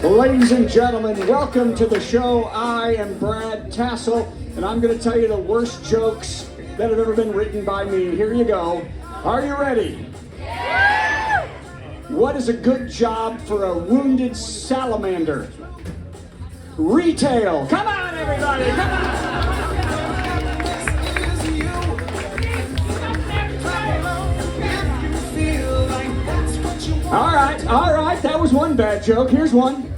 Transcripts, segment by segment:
Ladies and gentlemen, welcome to the show. I am Brad Tassel, and I'm going to tell you the worst jokes that have ever been written by me. Here you go. Are you ready? Yeah! What is a good job for a wounded salamander? Retail. Come on, everybody, come on! All right, that was one bad joke. Here's one.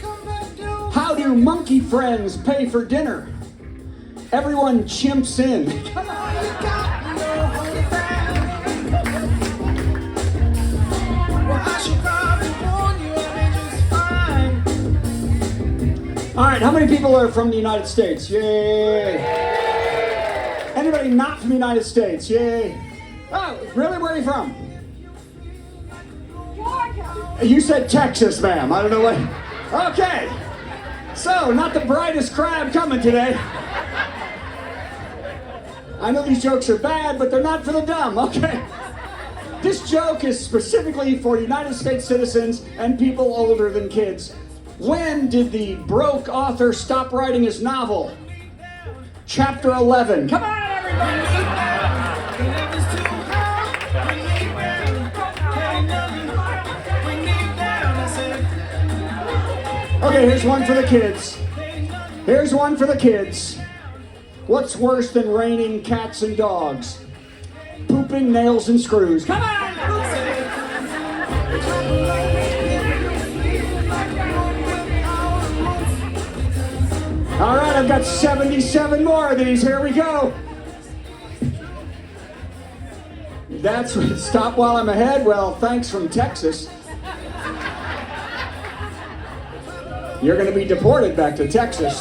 How do monkey friends pay for dinner? Everyone chimps in. Come on. All right, how many people are from the United States? Yay. Anybody not from the United States? Yay. Oh, really? Where are you from? You said Texas, ma'am. I don't know what. Okay. So, not the brightest crowd coming today. I know these jokes are bad, but they're not for the dumb. Okay. This joke is specifically for United States citizens and people older than kids. When did the broke author stop writing his novel? Chapter 11. Come on, everybody. Okay, here's one for the kids. Here's one for the kids. What's worse than raining cats and dogs? Pooping nails and screws. Come on! All right, I've got 77 more of these. Here we go. That's stop while I'm ahead. Well, thanks from Texas. You're going to be deported back to Texas.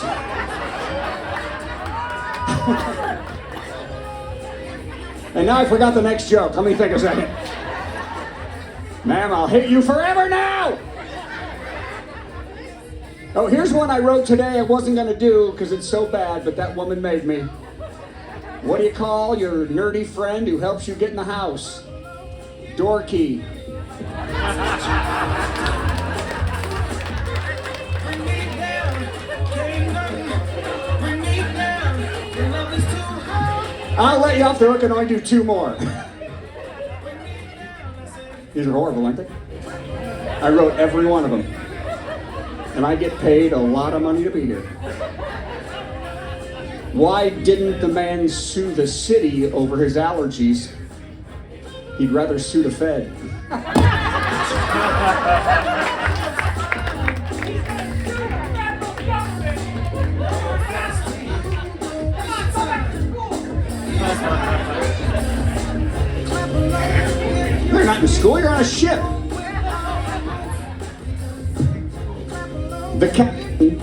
And now I forgot the next joke. Let me think a second. Ma'am, I'll hit you forever now! Oh, here's one I wrote today I wasn't going to do because it's so bad, but that woman made me. What do you call your nerdy friend who helps you get in the house? Door key. I'll let you off the hook and only do two more. These are horrible, aren't they? I wrote every one of them. And I get paid a lot of money to be here. Why didn't the man sue the city over his allergies? He'd rather sue the Fed. You're not in school, you're on a ship. The captain,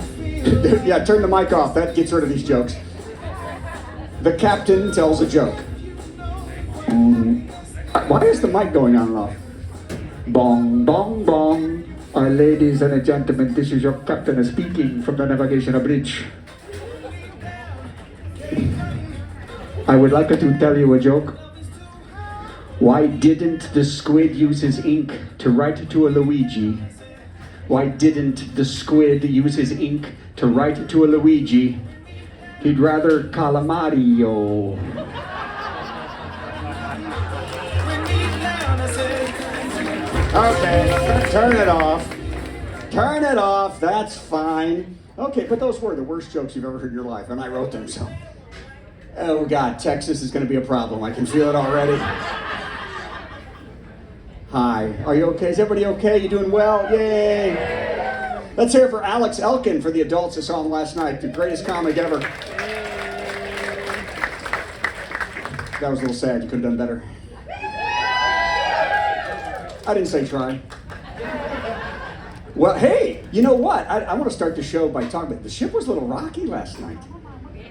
yeah, turn the mic off, that gets rid of these jokes. The captain tells a joke. Why is the mic going on and off? Bong, bong, bong. Ladies and gentlemen, this is your captain speaking from the navigational bridge. I would like to tell you a joke. Why didn't the squid use his ink to write to a Luigi? Why didn't the squid use his ink to write to a Luigi? He'd rather calamario. Okay, turn it off. Turn it off, that's fine. Okay, but those were the worst jokes you've ever heard in your life, and I wrote them, so. Oh God, Texas is gonna be a problem. I can feel it already. Hi, are you okay? Is everybody okay? You doing well? Yay! Let's hear it for Alex Elkin for the adults that saw him last night. The greatest comic ever. That was a little sad. You could have done better. I didn't say try. Well, hey, you know what? I want to start the show by talking about the ship was a little rocky last night.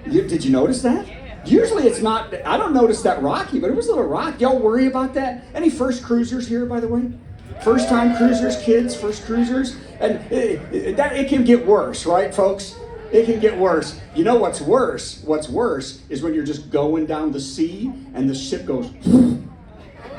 Did you notice that? Usually it's not, I don't notice that rocky, but it was a little rocky. Y'all worry about that? Any first cruisers here, by the way? First time cruisers, kids, first cruisers? And it can get worse, right, folks? It can get worse. You know what's worse? What's worse is when you're just going down the sea and the ship goes,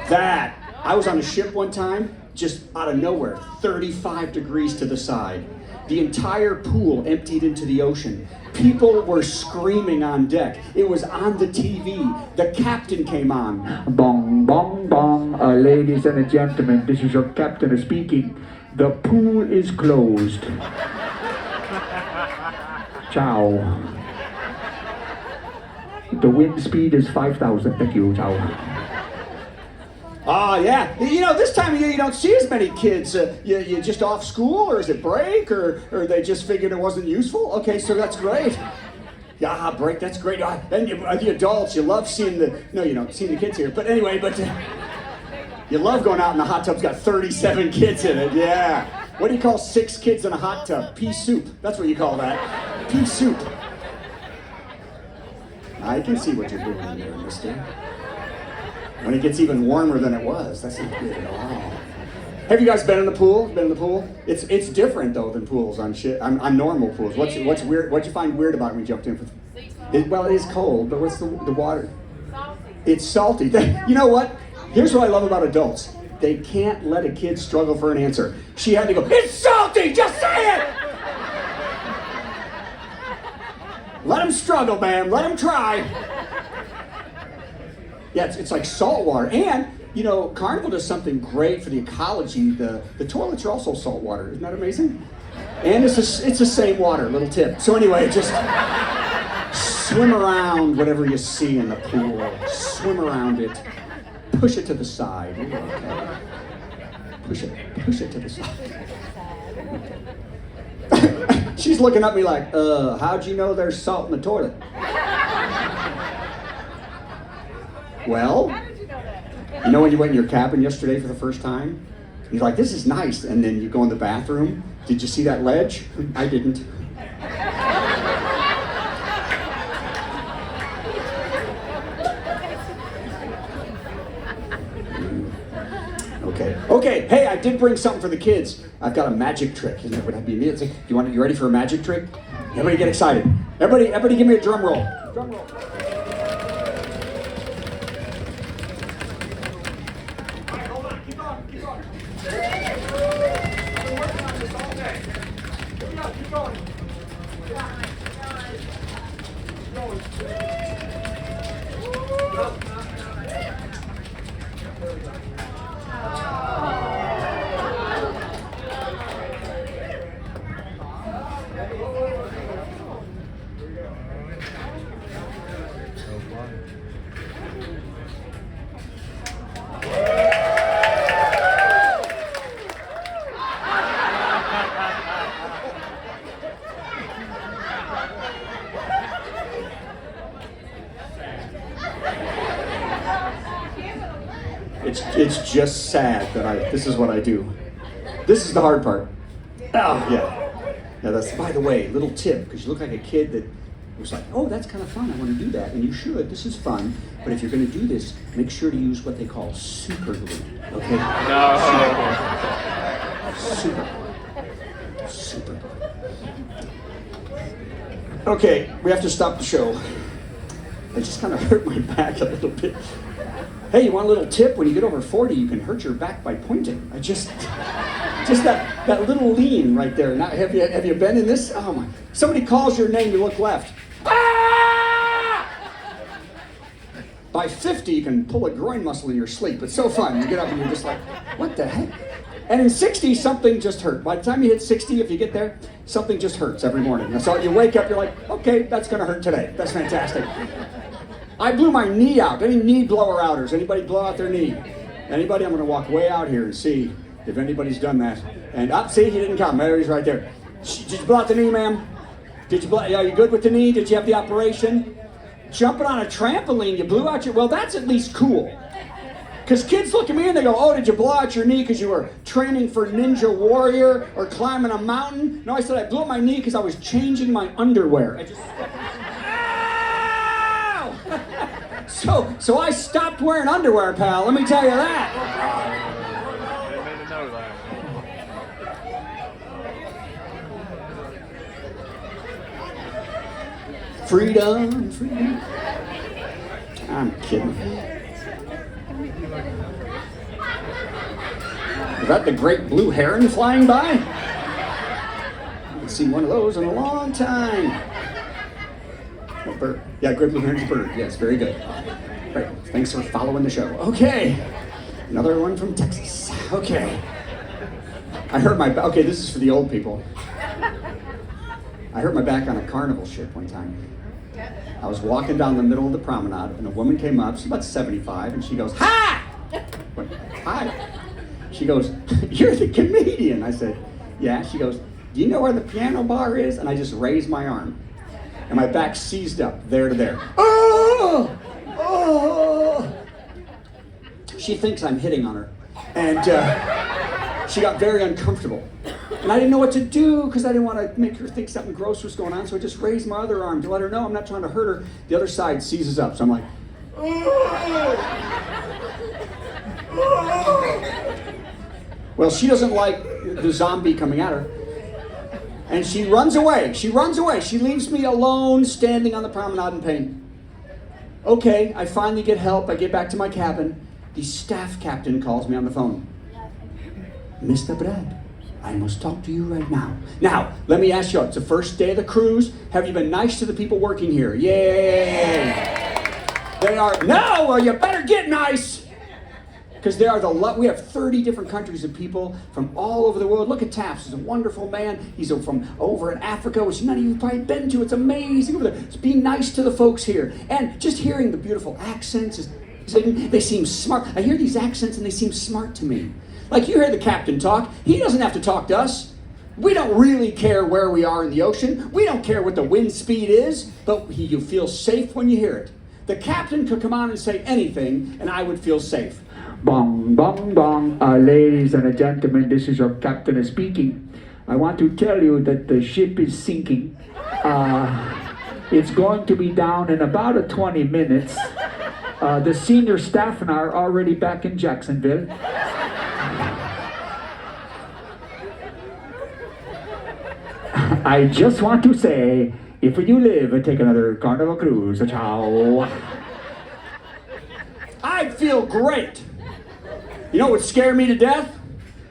that. I was on a ship one time, just out of nowhere, 35 degrees to the side. The entire pool emptied into the ocean. People were screaming on deck. It was on the TV. The captain came on. Bong, bong, bong. Ladies and gentlemen, this is your captain speaking. The pool is closed. Ciao. The wind speed is 5,000. Thank you. Ciao. Yeah. You know, this time of year you don't see as many kids. You just off school, or is it break, or they just figured it wasn't useful? Okay, so that's great. Yeah, break, that's great. And the adults, you love seeing no, you don't see the kids here, but anyway, you love going out in the hot tub's got 37 kids in it, yeah. What do you call 6 kids in a hot tub? Pea soup, that's what you call that. Pea soup. I can see what you're doing in there, mister. When it gets even warmer than it was, that's not good at all. Have you guys been in the pool? Been in the pool? It's different though than pools on normal pools. What's weird? What'd you find weird about it when you jumped in? Well, it is cold, but what's the water? Salty. It's salty. You know what? Here's what I love about adults. They can't let a kid struggle for an answer. She had to go, "It's salty, just say it!" Let him struggle, ma'am. Let him try. Yeah, it's like salt water. And, you know, Carnival does something great for the ecology. The toilets are also salt water. Isn't that amazing? And it's the same water, little tip. So anyway, just swim around whatever you see in the pool. Swim around it. Push it to the side. Okay. Push it to the side. She's looking at me like, how'd you know there's salt in the toilet? Well, you know when you went in your cabin yesterday for the first time? You're like, this is nice. And then you go in the bathroom. Did you see that ledge? I didn't. Okay. Hey, I did bring something for the kids. I've got a magic trick. Isn't that what I'd be immediately? You ready for a magic trick? Everybody get excited. Everybody give me a drum roll. Drum roll. It's just sad that this is what I do. This is the hard part. Oh, yeah. Now that's, by the way, little tip, because you look like a kid that was like, oh, that's kind of fun, I want to do that. And you should, this is fun. But if you're going to do this, make sure to use what they call super glue. Okay? No. Super glue. Okay, we have to stop the show. I just kind of hurt my back a little bit. Hey, you want a little tip? When you get over 40, you can hurt your back by pointing. Just that little lean right there. Now, have you been in this? Oh my! Somebody calls your name, you look left. Ah! By 50, you can pull a groin muscle in your sleep. It's so fun. You get up and you're just like, what the heck? And in 60, something just hurt. By the time you hit 60, if you get there, something just hurts every morning. So you wake up, you're like, okay, that's gonna hurt today. That's fantastic. I blew my knee out. Any knee blower outers? Anybody blow out their knee? Anybody? I'm going to walk way out here and see if anybody's done that. And see, he didn't come. There he's right there. Did you blow out the knee, ma'am? Are you good with the knee? Did you have the operation? Jumping on a trampoline, you blew out your... Well, that's at least cool. Because kids look at me and they go, oh, did you blow out your knee because you were training for Ninja Warrior or climbing a mountain? No, I said I blew out my knee because I was changing my underwear. So I stopped wearing underwear, pal. Let me tell you that. Freedom. I'm kidding. that the great blue heron flying by? I haven't seen one of those in a long time. What bird? Yeah, great blue heron's a bird. Yes, very good. Great. Thanks for following the show. Okay. Another one from Texas. Okay. I hurt my back. Okay, this is for the old people. I hurt my back on a Carnival ship one time. I was walking down the middle of the promenade, and a woman came up. She's about 75, and she goes, "Hi!" I went, "Hi." She goes, "You're the comedian." I said, "Yeah." She goes, "Do you know where the piano bar is?" And I just raised my arm, and my back seized up there to there. Oh! Oh! She thinks I'm hitting on her, and she got very uncomfortable. And I didn't know what to do because I didn't want to make her think something gross was going on, so I just raised my other arm to let her know I'm not trying to hurt her. The other side seizes up, so I'm like, well, she doesn't like the zombie coming at her. And she runs away. She runs away. She leaves me alone standing on the promenade in pain. Okay, I finally get help. I get back to my cabin. The staff captain calls me on the phone. "Mr. Brad, I must talk to you right now." Now, let me ask you, it's the first day of the cruise. Have you been nice to the people working here? Yay! They are, no, well, you better get nice. Because they are we have 30 different countries of people from all over the world. Look at Taps, he's a wonderful man. He's from over in Africa, which none of you have probably been to. It's amazing over there. Just be nice to the folks here. And just hearing the beautiful accents, they seem smart. I hear these accents and they seem smart to me. Like you hear the captain talk, he doesn't have to talk to us. We don't really care where we are in the ocean. We don't care what the wind speed is, but you feel safe when you hear it. The captain could come on and say anything, and I would feel safe. Bong, bong, bong. Ladies and gentlemen, this is your captain speaking. I want to tell you that the ship is sinking. It's going to be down in about 20 minutes. The senior staff and I are already back in Jacksonville. I just want to say, if you live, take another Carnival cruise. Ciao. I'd feel great. You know what would scare me to death?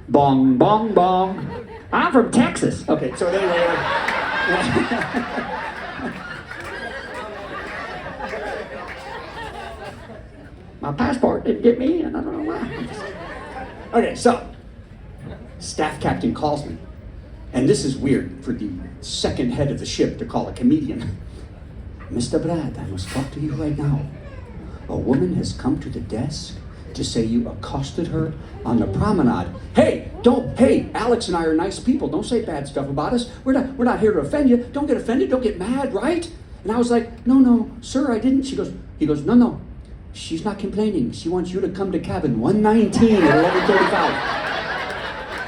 Bong, bong, bong. I'm from Texas. Okay, so anyway. My passport didn't get me in. I don't know why. Okay, so staff captain calls me. And this is weird for the second head of the ship to call a comedian. "Mr. Brad, I must talk to you right now. A woman has come to the desk to say you accosted her on the promenade." Hey, Alex and I are nice people. Don't say bad stuff about us. We're not here to offend you. Don't get offended. Don't get mad, right? And I was like, no, sir, I didn't. He goes, no. She's not complaining. She wants you to come to cabin 119 at 11:35.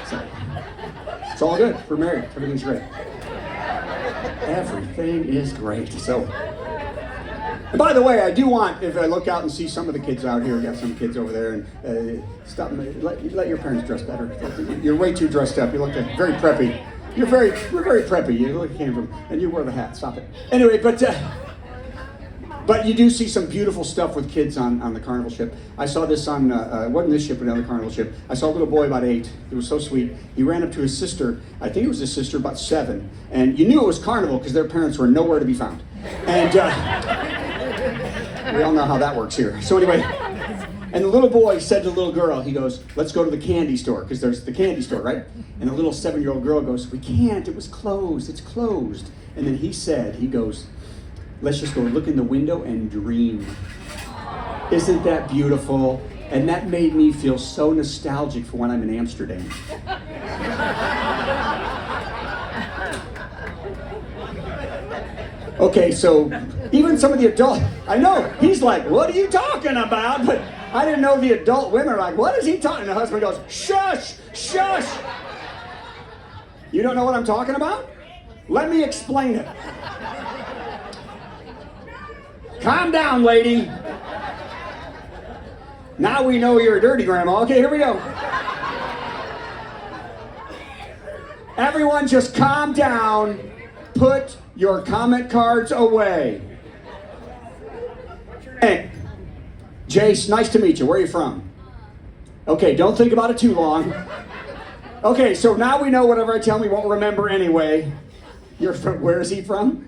So, it's all good. We're married. Everything's great. Everything is great. So, and by the way, I do want, if I look out and see some of the kids out here, we got some kids over there, and stop. Let your parents dress better. You're way too dressed up. You look very preppy. We're very preppy. You look came from, and you wear the hat. Stop it. Anyway, but you do see some beautiful stuff with kids on the Carnival ship. I saw this on, it wasn't this ship, but another Carnival ship. I saw a little boy about 8. It was so sweet. He ran up to his sister. I think it was his sister, about 7. And you knew it was Carnival because their parents were nowhere to be found. And we all know how that works here. So anyway, and the little boy said to the little girl, he goes, "Let's go to the candy store," because there's the candy store, right? And the little 7-year-old girl goes, "We can't, it was closed, it's closed." And then he goes, "Let's just go look in the window and dream." Isn't that beautiful? And that made me feel so nostalgic for when I'm in Amsterdam. Okay, so even some of the adult, I know, he's like, "What are you talking about?" But I didn't know the adult women are like, "What is he talking?" And the husband goes, "Shush, shush." You don't know what I'm talking about? Let me explain it. Calm down, lady. Now we know you're a dirty grandma. Okay, here we go. Everyone just calm down. Put your comment cards away. Hey, Jace, nice to meet you. Where are you from? Okay, don't think about it too long. Okay, so now we know whatever I tell him he won't remember anyway. You're from, where is he from?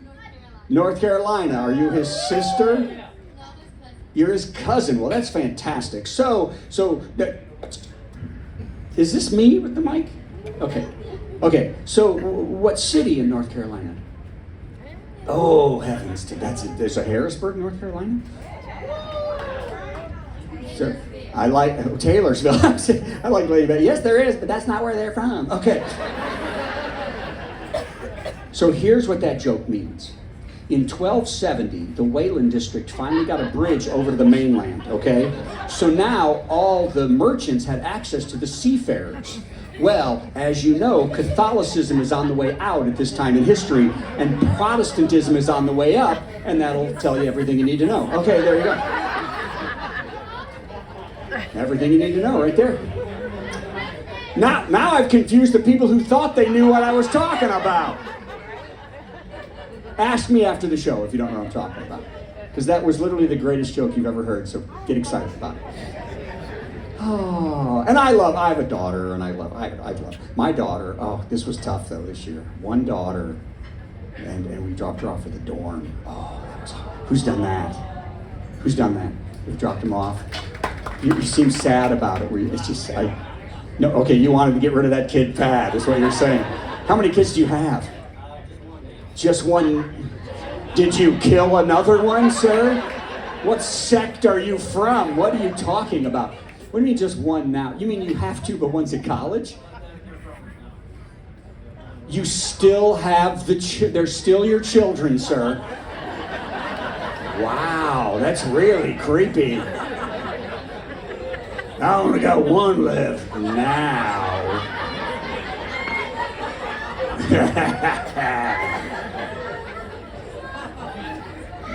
North Carolina. Are you his sister? You're his cousin. Well, that's fantastic. Is this me with the mic? Okay. So, what city in North Carolina? Oh, heavens! There's a Harrisburg, North Carolina. So, I like Taylorsville. I like Lady Betty. Yes, there is, but that's not where they're from. Okay. So here's what that joke means. In 1270, the Wayland district finally got a bridge over to the mainland, okay? So now all the merchants had access to the seafarers. Well, as you know, Catholicism is on the way out at this time in history, and Protestantism is on the way up, and that'll tell you everything you need to know. Okay, there you go. Everything you need to know right there. Now I've confused the people who thought they knew what I was talking about. Ask me after the show if you don't know what I'm talking about. Because that was literally the greatest joke you've ever heard, so get excited about it. Oh, and I have a daughter, and I love my daughter. Oh, this was tough though this year. One daughter, and we dropped her off at the dorm. Oh, who's done that? Who's done that? We've dropped him off. You seem sad about it. It's just, no, okay, you wanted to get rid of that kid, Pat, is what you're saying. How many kids do you have? Just one. Did you kill another one, sir? What sect are you from? What are you talking about? What do you mean just one now? You mean you have two, but one's at college? You still have they're still your children, sir. Wow, that's really creepy. I only got one left now.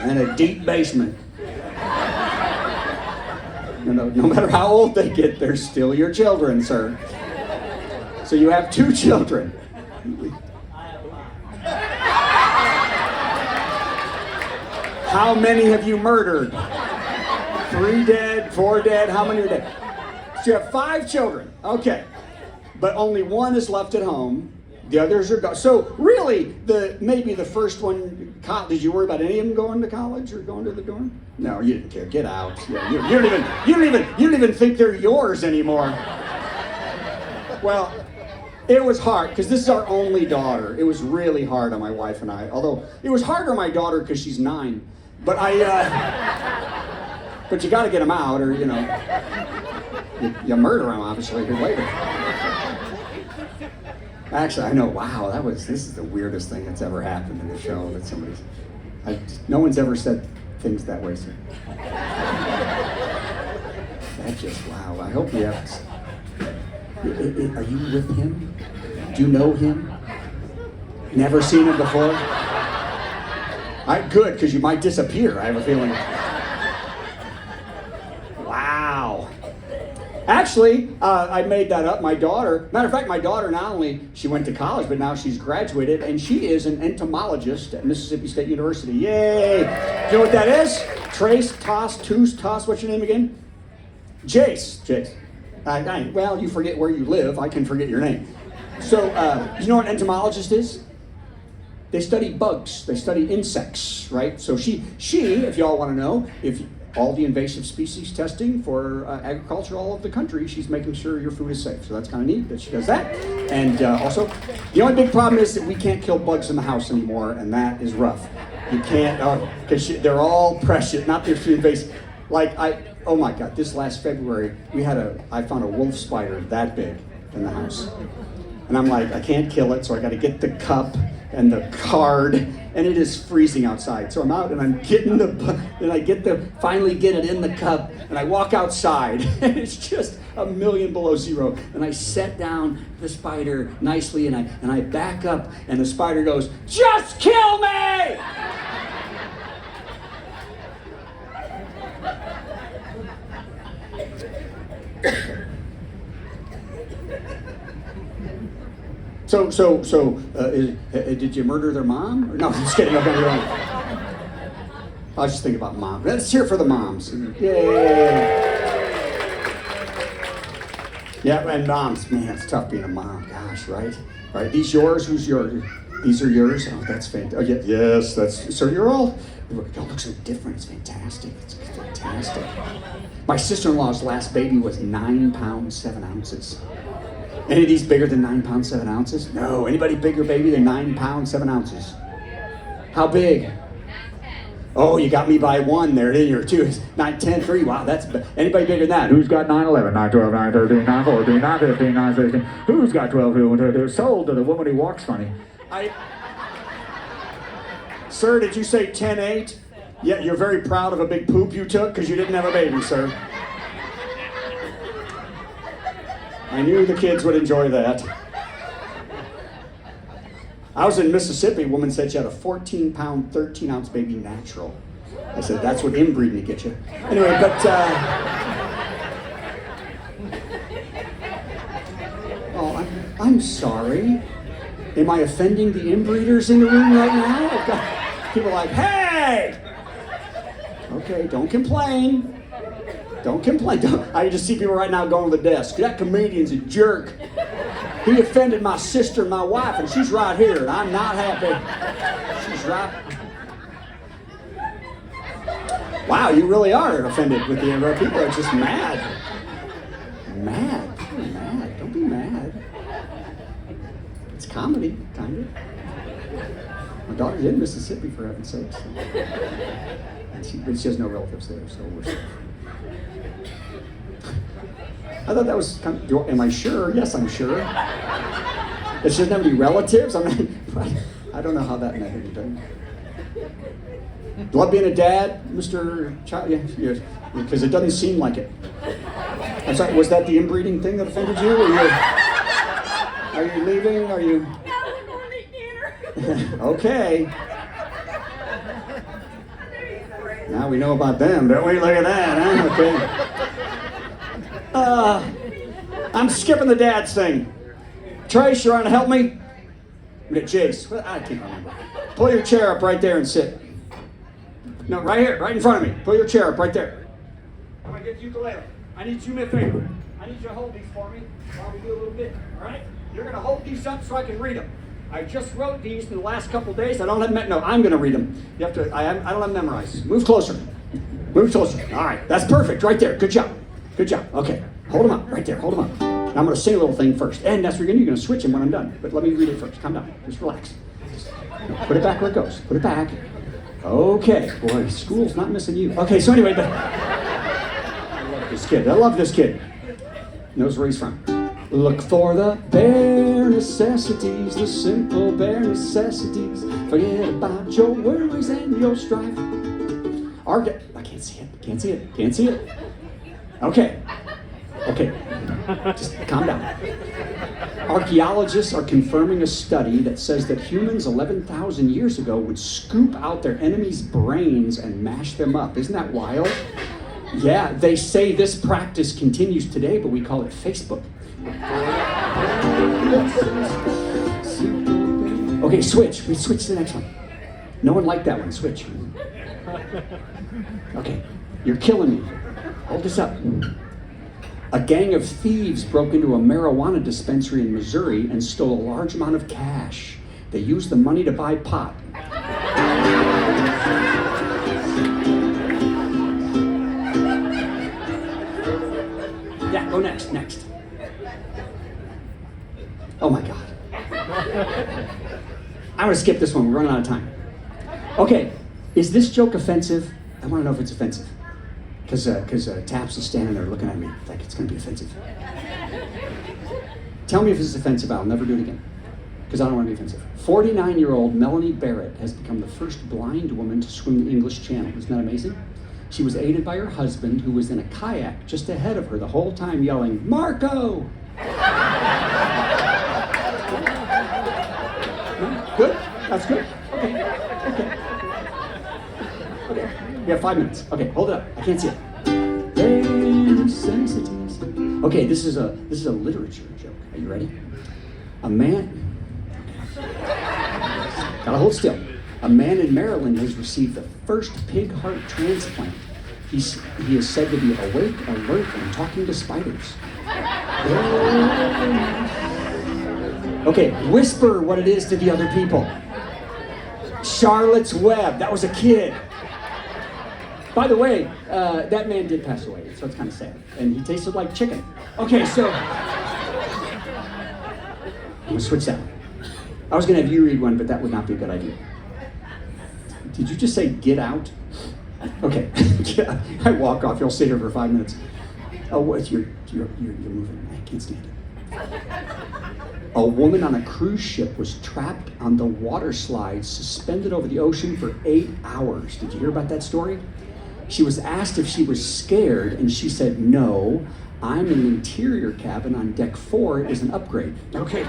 And a deep basement. No matter how old they get, they're still your children, sir. So you have two children. How many have you murdered? 3 dead, 4 dead, how many are dead? So you have 5 children, okay. But only one is left at home. The others are gone. So really, maybe the first one, did you worry about any of them going to college or going to the dorm? No, you didn't care. Get out. Yeah, you don't even think they're yours anymore. Well, it was hard because this is our only daughter. It was really hard on my wife and I. Although it was harder on my daughter because she's 9. But but you got to get them out, or you murder them obviously later. Actually, I know. Wow, this is the weirdest thing that's ever happened in the show. That no one's ever said things that way, sir. That's just wow. I hope you have. Are you with him? Do you know him? Never seen him before? Good, because you might disappear. I have a feeling. Wow. Actually, I made that up. My daughter, matter of fact, my daughter not only, she went to college, but now she's graduated, and she is an entomologist at Mississippi State University. Yay! Do you know what that is? Trace, Toss, what's your name again? Jace. Well, you forget where you live. I can forget your name. So, you know what an entomologist is? They study bugs. They study insects, right? So she, if y'all want to know, if all the invasive species testing for agriculture all over the country, she's making sure your food is safe. So that's kind of neat that she does that. And also, the only big problem is that we can't kill bugs in the house anymore, and that is rough. You can't, because they're all precious, not they're invasive. Oh my God, this last February, I found a wolf spider that big in the house. And I'm like, I can't kill it, so I got to get the cup and the card, and it is freezing outside. So I'm out and I'm getting finally get it in the cup, and I walk outside, and it's just a million below zero. And I set down the spider nicely, and I back up, and the spider goes, "Just kill me!" Did you murder their mom? No, just kidding. Okay, I was just thinking about mom. Let's cheer for the moms. Yay! Yeah, and moms, man, it's tough being a mom. Gosh, right? Right. These yours? Who's yours? These are yours? Oh, that's fantastic. Oh, yeah, yes, that's. So you're all. Y'all look so different. It's fantastic. It's fantastic. My sister-in-law's last baby was 9 pounds 7 ounces. Any of these bigger than 9 pounds 7 ounces? No. Anybody bigger baby than 9 pounds 7 ounces? How big? Oh, you got me by one there, didn't you? 2, 9, 10, 3. Wow, that's anybody bigger than that? Who's got 9/11, 9/12, 9/13, 9/14, 9/15, 9/16? Who's got 12? They're sold to the woman who walks funny. Sir, did you say 10/8? Yeah, you're very proud of a big poop you took because you didn't have a baby, sir. I knew the kids would enjoy that. I was in Mississippi. A woman said she had a 14-pound, 13-ounce baby natural. I said, that's what inbreeding to get you. Anyway, but... oh, I'm sorry. Am I offending the inbreeders in the room right now? I've got people like, hey! Okay, don't complain. Don't complain. I just see people right now going to the desk. That comedian's a jerk. He offended my sister and my wife, and she's right here, and I'm not happy. She's right. Wow, you really are offended with the people are just mad. Mad. People are mad. Don't be mad. It's comedy, kind of. My daughter's in Mississippi, for heaven's sakes. And she has no relatives there, so we're safe. I thought that was kind of, am I sure? Yes, I'm sure. It shouldn't have any relatives? I mean, I don't know how that met anything. Love being a dad, Mr. Child? Yeah, because it doesn't seem like it. I'm sorry, was that the inbreeding thing that offended you? Are you leaving? Are you? No, we're going to eat dinner. Okay. Now we know about them, don't we? Look at that, huh? Okay. I'm skipping the dad's thing. Trace, you want to help me? Jace, I can't remember. Pull your chair up right there and sit. No, right here, right in front of me. Pull your chair up right there. I'm going to get the ukulele. I need you to do me a favor. I need you to hold these for me while we do a little bit, all right? You're going to hold these up so I can read them. I just wrote these in the last couple of days. I don't have them. No, I'm going to read them. You have to. I don't have them memorized. Move closer. Move closer. All right, that's perfect. Right there. Good job. Good job. Okay, hold them up. Right there. Hold them up. Now I'm going to sing a little thing first, and that's what you're going to switch them when I'm done. But let me read it first. Calm down. Just relax. Put it back where it goes. Put it back. Okay. Boy, school's not missing you. Okay. So anyway, but I love this kid. I love this kid. Knows where he's from. Look for the bare necessities, the simple bare necessities. Forget about your worries and your strife. I can't see it. Can't see it. Can't see it. Okay. Okay. Just calm down. Archaeologists are confirming a study that says that humans 11,000 years ago would scoop out their enemies' brains and mash them up. Isn't that wild? Yeah, they say this practice continues today, but we call it Facebook. Okay, switch. We switch to the next one. No one liked that one. Switch. Okay, you're killing me. Hold this up. A gang of thieves broke into a marijuana dispensary in Missouri and stole a large amount of cash. They used the money to buy pot. Yeah, go next. Next. Oh my God. I'm going to skip this one. We're running out of time. Okay, is this joke offensive? I want to know if it's offensive. Because Taps is standing there looking at me like it's going to be offensive. Tell me if this is offensive. I'll never do it again. Because I don't want to be offensive. 49-year-old Melanie Barrett has become the first blind woman to swim the English Channel. Isn't that amazing? She was aided by her husband, who was in a kayak just ahead of her the whole time yelling, "Marco!" Good? That's good? Okay. Okay. Okay. We have 5 minutes. Okay, hold it up. I can't see it. Okay, this is a literature joke. Are you ready? A man... Gotta hold still. A man in Maryland has received the first pig heart transplant. He is said to be awake, alert, and talking to spiders. Okay, whisper what it is to the other people. Charlotte's Web. That was a kid. By the way, that man did pass away, so it's kind of sad. And he tasted like chicken. Okay, so I'm gonna switch that one. I was gonna have you read one, but that would not be a good idea. Did you just say get out? Okay, I walk off. You'll sit here for 5 minutes. Oh, what? You're moving. I can't stand it. A woman on a cruise ship was trapped on the water slide, suspended over the ocean for 8 hours. Did you hear about that story? She was asked if she was scared, and she said, no, I'm in the interior cabin on deck 4. It is an upgrade. Okay.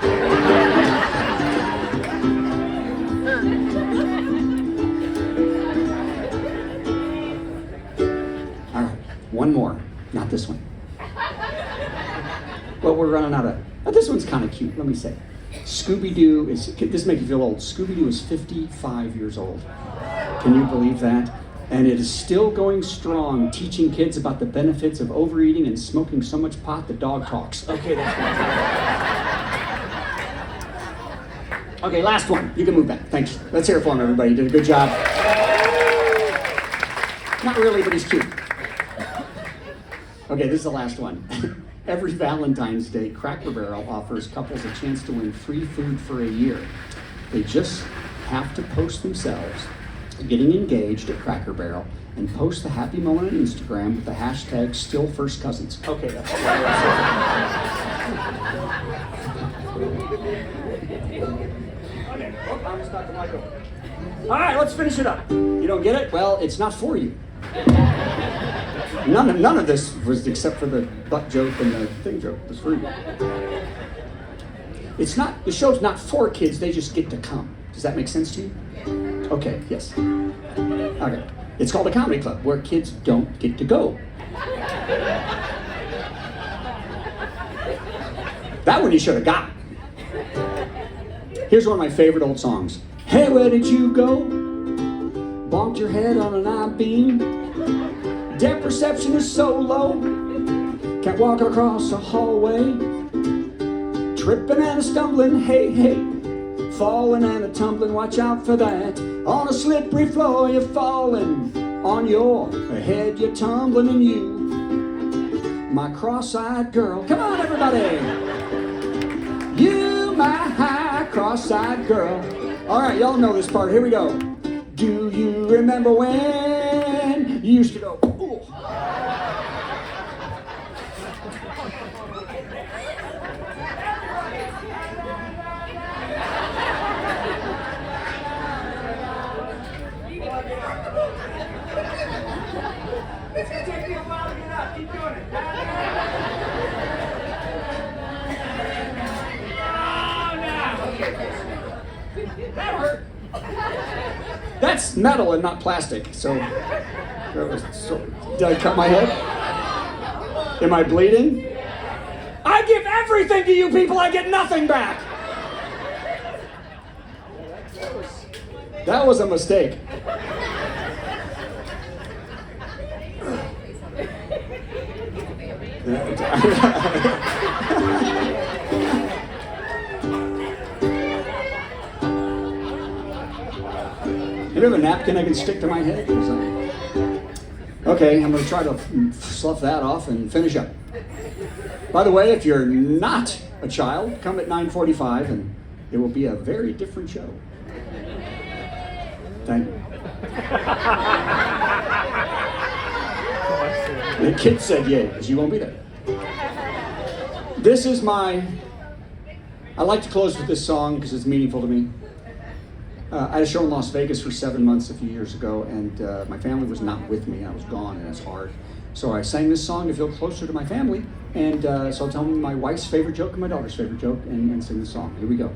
All right, one more. Not this one. Well, we're running out of... Oh, this one's kind of cute, let me say. Scooby-Doo is... This makes you feel old. Scooby-Doo is 55 years old. Can you believe that? And it is still going strong, teaching kids about the benefits of overeating and smoking so much pot the dog talks. Okay, that's good. Okay, last one. You can move back. Thanks. Let's hear it for him, everybody. You did a good job. Not really, but he's cute. Okay, this is the last one. Every Valentine's Day, Cracker Barrel offers couples a chance to win free food for a year. They just have to post themselves getting engaged at Cracker Barrel and post the happy moment on Instagram with the hashtag #StillFirstCousins. Okay, that's all. Okay, oh, I'm just not the mic over. All right, let's finish it up. You don't get it? Well, it's not for you. None of this was except for the butt joke and the thing joke. It was for you. It's not. The show's not for kids. They just get to come. Does that make sense to you? Okay, yes. Okay. It's called a comedy club where kids don't get to go. That one you should have got. Here's one of my favorite old songs. Hey, where did you go? Bonked your head on an I-beam. Depth perception is so low. Can't walk across a hallway. Tripping and a stumbling, hey, hey. Falling and a tumbling, watch out for that. On a slippery floor you're falling. On your head you're tumbling, and you, my cross-eyed girl. Come on, everybody. You, my cross-eyed girl. All right, y'all know this part. Here we go. Do you remember when you used to go, ooh. It's gonna take me a while to get up. Keep doing it. Oh, no. That hurt. That's metal and not plastic. So did I cut my head? Am I bleeding? I give everything to you people. I get nothing back. That was a mistake. You have a napkin I can stick to my head? Or something? Okay, I'm going to try to slough that off and finish up. By the way, if you're not a child, come at 9:45 and it will be a very different show. Thank you. The kid said yay, because you won't be there. This is I like to close with this song because it's meaningful to me. I had a show in Las Vegas for 7 months a few years ago, and my family was not with me. I was gone, and it's hard. So I sang this song to feel closer to my family, and so I'll tell them my wife's favorite joke and my daughter's favorite joke, and sing the song. Here we go.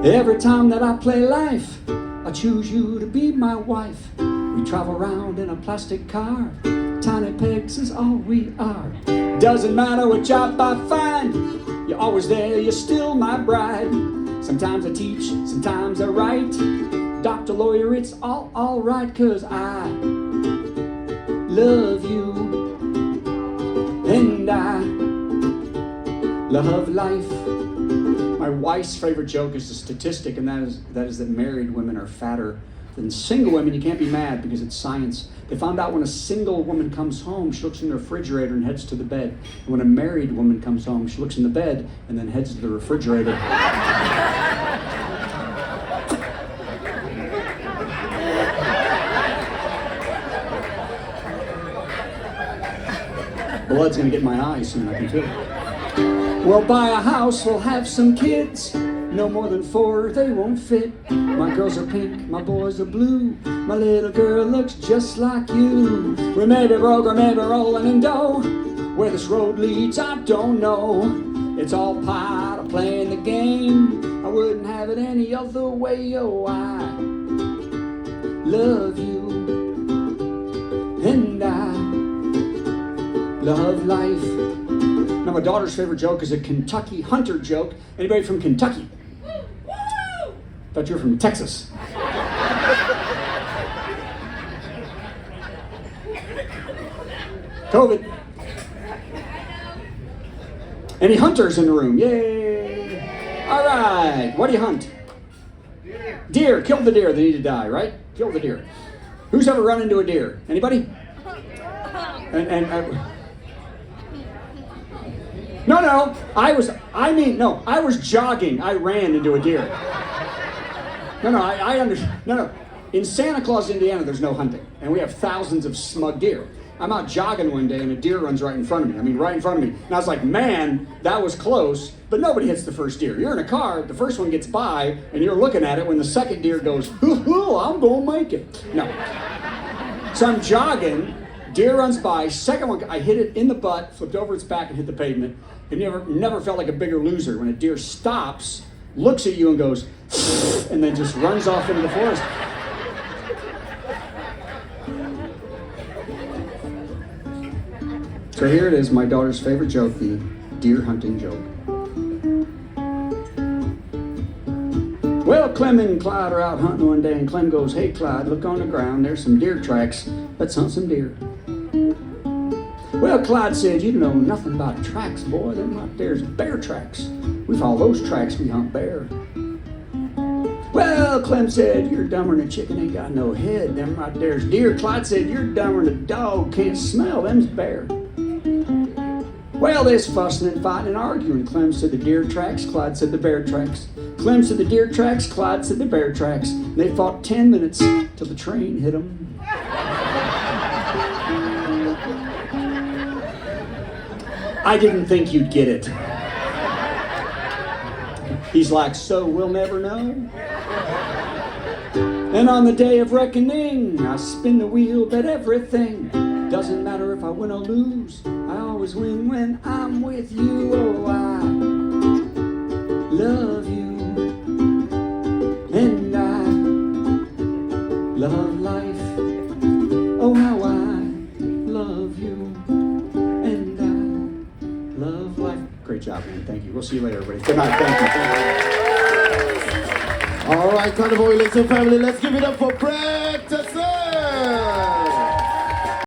Every time that I play life, I choose you to be my wife. We travel around in a plastic car. Tiny pegs is all we are. Doesn't matter what job I find, you're always there, you're still my bride. Sometimes I teach, sometimes I write. Doctor, lawyer, it's all right, 'cause I love you, and I love life. My wife's favorite joke is a statistic, and that is that married women are fatter than single women. You can't be mad because it's science. They found out when a single woman comes home, she looks in the refrigerator and heads to the bed. And when a married woman comes home, she looks in the bed and then heads to the refrigerator. Blood's gonna get in my eyes soon, I can feel it. We'll buy a house, we'll have some kids. No more than 4, they won't fit. My girls are pink, my boys are blue. My little girl looks just like you. We may be broke or maybe rolling in dough. Where this road leads, I don't know. It's all part of playing the game. I wouldn't have it any other way. Oh, I love you, and I love life. Now, my daughter's favorite joke is a Kentucky hunter joke. Anybody from Kentucky? Thought you were from Texas. COVID. Any hunters in the room? Yay! All right. What do you hunt? Deer. Kill the deer. They need to die, right? Kill the deer. Who's ever run into a deer? Anybody? No. I was jogging. I ran into a deer. I understand. No. In Santa Claus, Indiana, there's no hunting. And we have thousands of smug deer. I'm out jogging one day and a deer runs right in front of me. Right in front of me. And I was like, man, that was close, but nobody hits the first deer. You're in a car, the first one gets by, and you're looking at it when the second deer goes, hoo-hoo, I'm gonna make it. No. So I'm jogging, deer runs by, second one, I hit it in the butt, flipped over its back and hit the pavement. It never felt like a bigger loser when a deer stops, looks at you and goes, and then just runs off into the forest. So here it is, my daughter's favorite joke, the deer hunting joke. Well, Clem and Clyde are out hunting one day, and Clem goes, hey, Clyde, look on the ground, there's some deer tracks. Let's hunt some deer. Well, Clyde said, you know nothing about tracks, boy. Them right there's bear tracks. We follow those tracks, we hunt bear. Well, Clem said, you're dumber than a chicken, ain't got no head. Them right there's deer. Clyde said, you're dumber than a dog, can't smell, them's bear. Well, there's fussing and fighting and arguing. Clem said the deer tracks, Clyde said the bear tracks. Clem said the deer tracks, Clyde said the bear tracks. They fought 10 minutes till the train hit them. I didn't think you'd get it. He's like, so we'll never know. And on the day of reckoning, I spin the wheel, bet everything. Doesn't matter if I win or lose, I always win when I'm with you. Oh, I love you, and I love life. Oh, how I love you, and I love life. Great job, man. Thank you. We'll see you later, everybody. Good night. Thank you. All right, Carnival Elation family, let's give it up for Brett.